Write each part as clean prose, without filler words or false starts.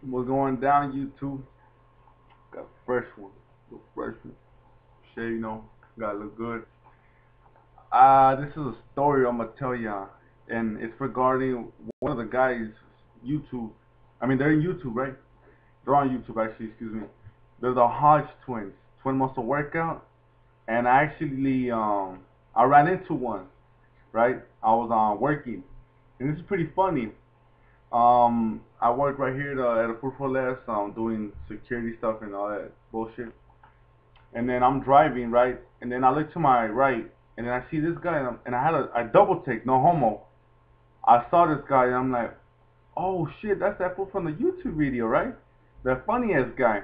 We're going down YouTube. Got a fresh one. The fresh one. Shit, gotta look good. This is a story I'm gonna tell ya, and it's regarding one of the guys' YouTube. I mean, they're in YouTube, right? They're on YouTube, actually. Excuse me. They're the Hodge twins, Twin Muscle Workout, and I ran into one, right? I was working, and this is pretty funny. I work right here at a Food for Less, doing security stuff and all that bullshit. And then I'm driving, right? And then I look to my right, and then I see this guy, and I had I double take, no homo. I saw this guy, and I'm like, oh shit, that's that fool from the YouTube video, right? The funny ass guy.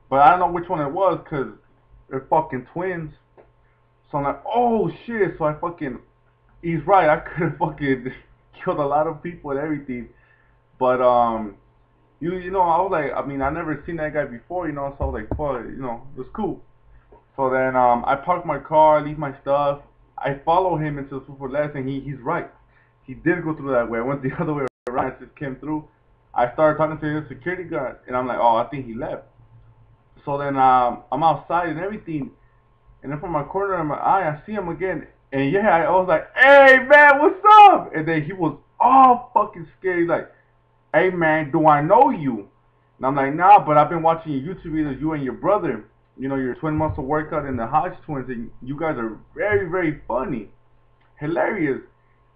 But I don't know which one it was, cause they're fucking twins. So I'm like, oh shit. So I fucking, he's right. I could have fucking killed a lot of people and everything. But I was like, I mean, I never seen that guy before, so I was like, fuck, it was cool. So then I park my car, leave my stuff. I follow him into the super less, and he's right. He did go through that way. I went the other way around. I just came through. I started talking to the security guard, and I'm like, oh, I think he left. So then I'm outside and everything, and then from my corner of my eye, I see him again. And yeah, I was like, hey man, what's up? And then he was all fucking scared. He's like, hey man, do I know you? And I'm like, nah, but I've been watching your YouTube videos, you and your brother, your twin muscle workout and the Hodge twins, and you guys are very, very funny, hilarious.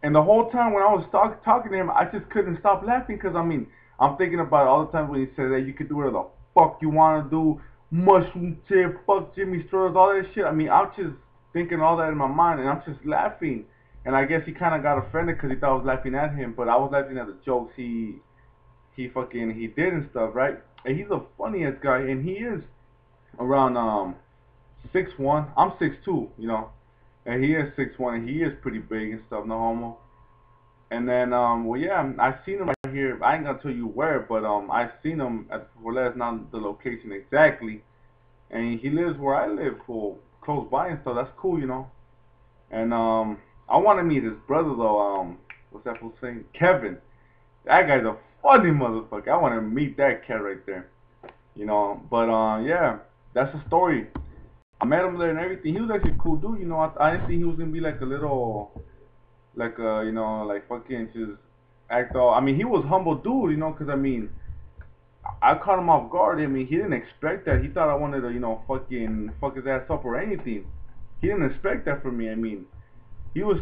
And the whole time when I was talking to him, I just couldn't stop laughing because, I mean, I'm thinking about all the time when he said that you could do whatever the fuck you want to do, mushroom tip, fuck Jimmy Strohs, all that shit. I mean, I'm just thinking all that in my mind, and I'm just laughing. And I guess he kind of got offended because he thought I was laughing at him, but I was laughing at the jokes he did and stuff, right? And he's a funny ass guy, and he is around 6'1". I'm 6'2", and he is 6'1", and he is pretty big and stuff, no homo. And then well yeah, I seen him right here. I ain't gonna tell you where, but I seen him at the last, not the location exactly. And he lives where I live, for close by and stuff. That's cool. And I want to meet his brother though. What's that fool's name? Kevin. That guy's a funny motherfucker. I want to meet that cat right there. But yeah, that's the story. I met him there and everything. He was actually a cool dude. I didn't think he was gonna be like a little, like like fucking just act all. I mean, he was humble dude. Because I mean, I caught him off guard. I mean, he didn't expect that. He thought I wanted to, fucking fuck his ass up or anything. He didn't expect that from me. I mean, he was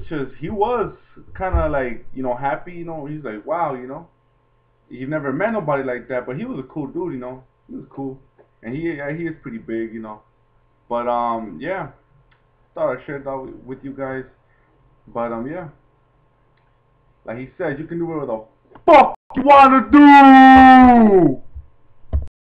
kind of like, happy. He's like, wow. He never met nobody like that, but he was a cool dude. He was cool, and he is pretty big. But yeah, thought I'd share that with you guys. But yeah, like he said, you can do whatever the fuck you wanna do.